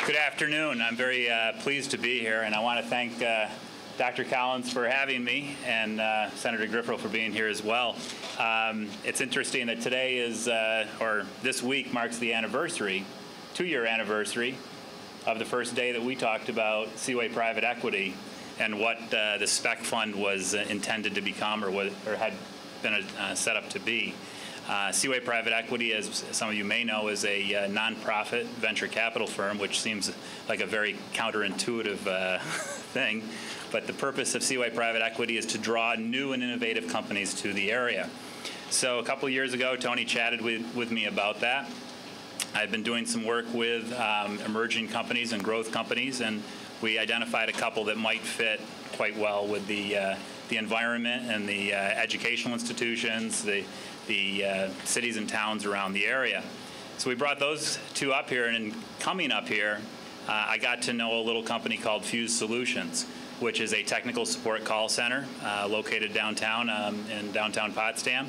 Good afternoon. I'm very pleased to be here, and I want to thank Dr. Collins for having me, and Senator Griffith for being here as well. It's interesting that today is, or this week marks the anniversary, 2-year anniversary of the first day that we talked about Seaway Private Equity and what the spec fund was intended to become, or had been set up to be. Seaway Private Equity, as some of you may know, is a nonprofit venture capital firm, which seems like a very counterintuitive thing. But the purpose of Seaway Private Equity is to draw new and innovative companies to the area. So a couple of years ago, Tony chatted with me about that. I've been doing some work with emerging companies and growth companies, and we identified a couple that might fit quite well with the environment and the educational institutions, the cities and towns around the area. So we brought those two up here, and in coming up here, I got to know a little company called Fuse Solutions, which is a technical support call center located downtown in downtown Potsdam.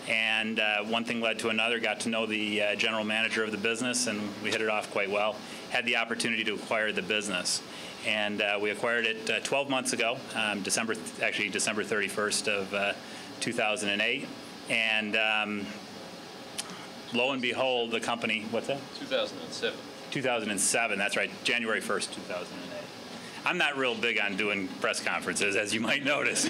And one thing led to another, got to know the general manager of the business, and we hit it off quite well. Had the opportunity to acquire the business. And we acquired it 12 months ago, December 31st of 2008. And lo and behold, the company, what's that? 2007. 2007, that's right, January 1st, 2008. I'm not real big on doing press conferences, as you might notice.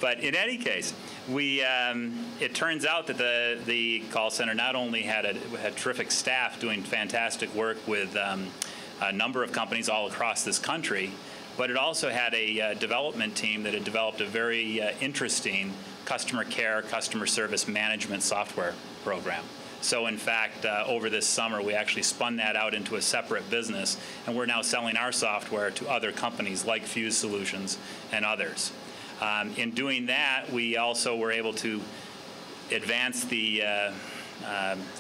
But in any case, it turns out that the call center not only had terrific staff doing fantastic work with a number of companies all across this country, but it also had a development team that had developed a very interesting customer care, customer service management software program. So in fact, over this summer, we actually spun that out into a separate business, and we're now selling our software to other companies like Fuse Solutions and others. In doing that, we also were able to advance the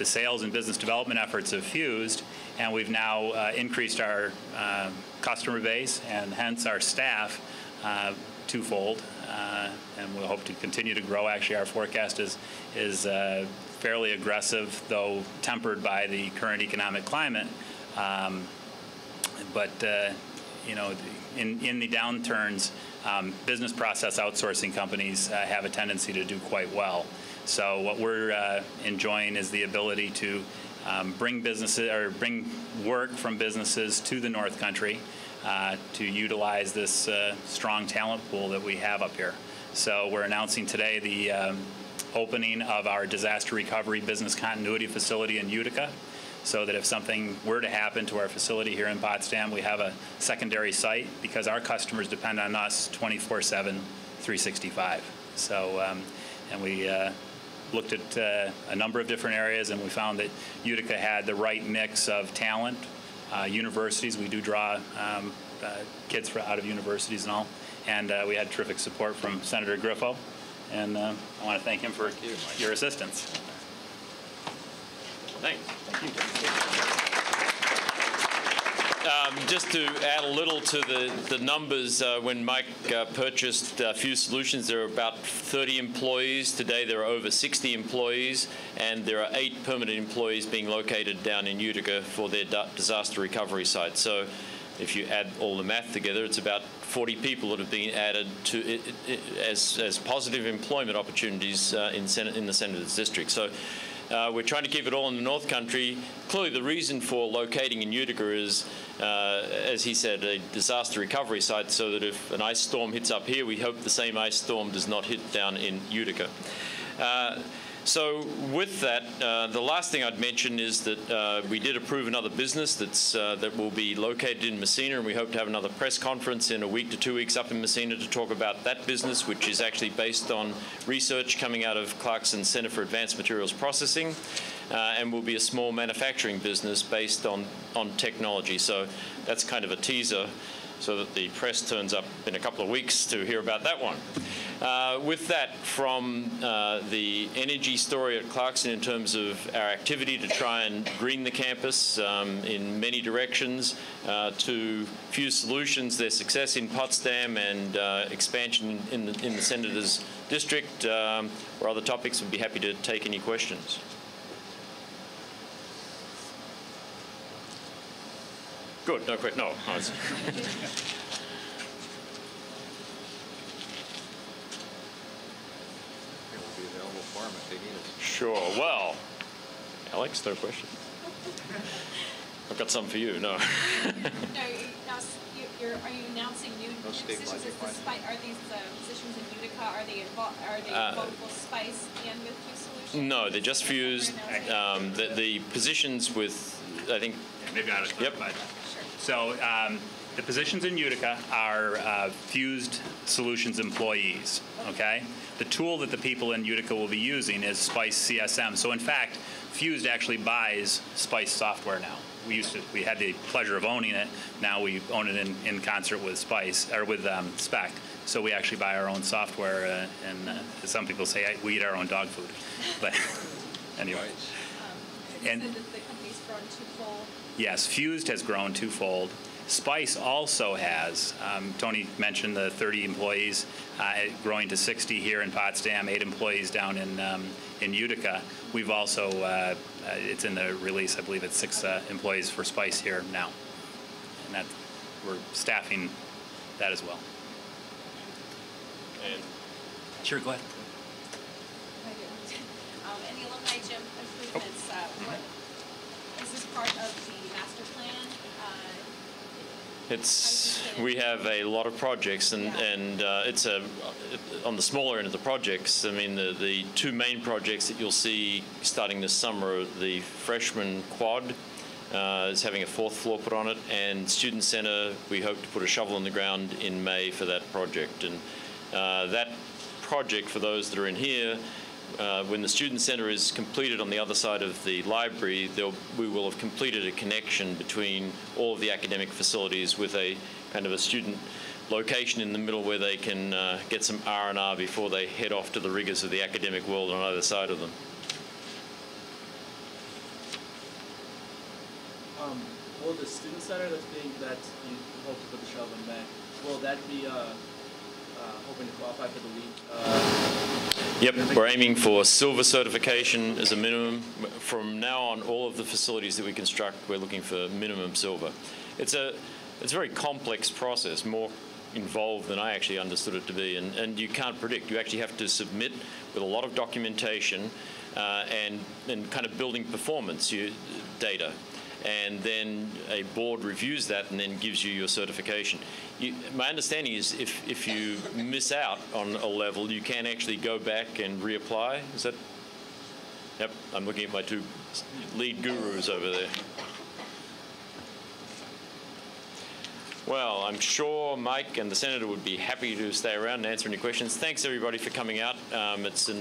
sales and business development efforts of Fused, and we've now increased our customer base and hence our staff twofold, and we'll hope to continue to grow. Actually, our forecast is fairly aggressive, though tempered by the current economic climate. But you know, in the downturns, business process outsourcing companies have a tendency to do quite well. So what we're enjoying is the ability to bring businesses, or bring work from businesses to the North Country to utilize this strong talent pool that we have up here. So we're announcing today the opening of our disaster recovery business continuity facility in Utica, so that if something were to happen to our facility here in Potsdam, we have a secondary site, because our customers depend on us 24/7, 365. So, and we looked at a number of different areas, and we found that Utica had the right mix of talent. Universities, we do draw kids out of universities and all, and we had terrific support from Senator Griffith, and I want to thank him for your assistance. Thanks. Thank you. Just to add a little to the numbers, when Mike purchased Fuse Solutions, there were about 30 employees. Today there are over 60 employees, and there are 8 permanent employees being located down in Utica for their disaster recovery site. So if you add all the math together, it's about 40 people that have been added to as positive employment opportunities in the Senator's District. So we're trying to keep it all in the North Country. Clearly, the reason for locating in Utica is, as he said, a disaster recovery site, so that if an ice storm hits up here, we hope the same ice storm does not hit down in Utica. So with that, the last thing I'd mention is that we did approve another business that will be located in Messina, and we hope to have another press conference in a week to 2 weeks up in Messina to talk about that business, which is actually based on research coming out of Clarkson Center for Advanced Materials Processing, and will be a small manufacturing business based on technology. So that's kind of a teaser, so that the press turns up in a couple of weeks to hear about that one. With that, from the energy story at Clarkson in terms of our activity to try and green the campus in many directions, to Fuse Solutions, their success in Potsdam and expansion in the Senator's District, or other topics, we'd be happy to take any questions. Good. No, quick. No. Nice. Sure. Well, Alex, no question. I've got some for you. No. No, are you announcing new positions? Are these positions in Utica? Are they involved with Spice and with Fuse Solutions? No, they're just Fuse. The positions with, I think. Maybe I just. Yep. Sure. So the positions in Utica are Fused Solutions employees. Okay. The tool that the people in Utica will be using is Spice CSM. So in fact, Fused actually buys Spice software now. We had the pleasure of owning it. Now we own it in concert with Spice or with Spec. So we actually buy our own software, and some people say we eat our own dog food. But anyway. You said that the company's grown twofold. Yes, Fused has grown twofold. Spice also has, Tony mentioned the 30 employees, growing to 60 here in Potsdam, 8 employees down in Utica. We've also, it's in the release, I believe it's 6 employees for Spice here now. And that we're staffing that as well. And sure, go ahead. Any alumni gym improvements, is this part of the master plan? we have a lot of projects, and it's on the smaller end of the projects. I mean, the 2 main projects that you'll see starting this summer are the freshman quad is having a 4th floor put on it, and Student Center, we hope to put a shovel in the ground in May for that project. And that project, for those that are in here, when the Student Center is completed on the other side of the library, we will have completed a connection between all of the academic facilities with a kind of a student location in the middle where they can get some R&R before they head off to the rigors of the academic world on either side of them. Will the Student Center that you hope to put the shovel in May, will that be hoping to qualify for the LEED? Yep, we're aiming for silver certification as a minimum. From now on, all of the facilities that we construct, we're looking for minimum silver. It's a very complex process, more involved than I actually understood it to be, and you can't predict. You actually have to submit with a lot of documentation and kind of building performance data. And then a board reviews that and then gives you your certification. My understanding is if you miss out on a level, you can actually go back and reapply. Is that? Yep, I'm looking at my 2 lead gurus over there. Well, I'm sure Mike and the Senator would be happy to stay around and answer any questions. Thanks, everybody, for coming out. It's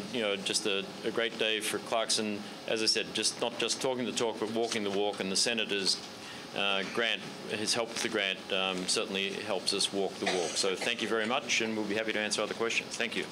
just a great day for Clarkson. As I said, not just talking the talk, but walking the walk. And the Senator's grant, his help with the grant, certainly helps us walk the walk. So thank you very much, and we'll be happy to answer other questions. Thank you.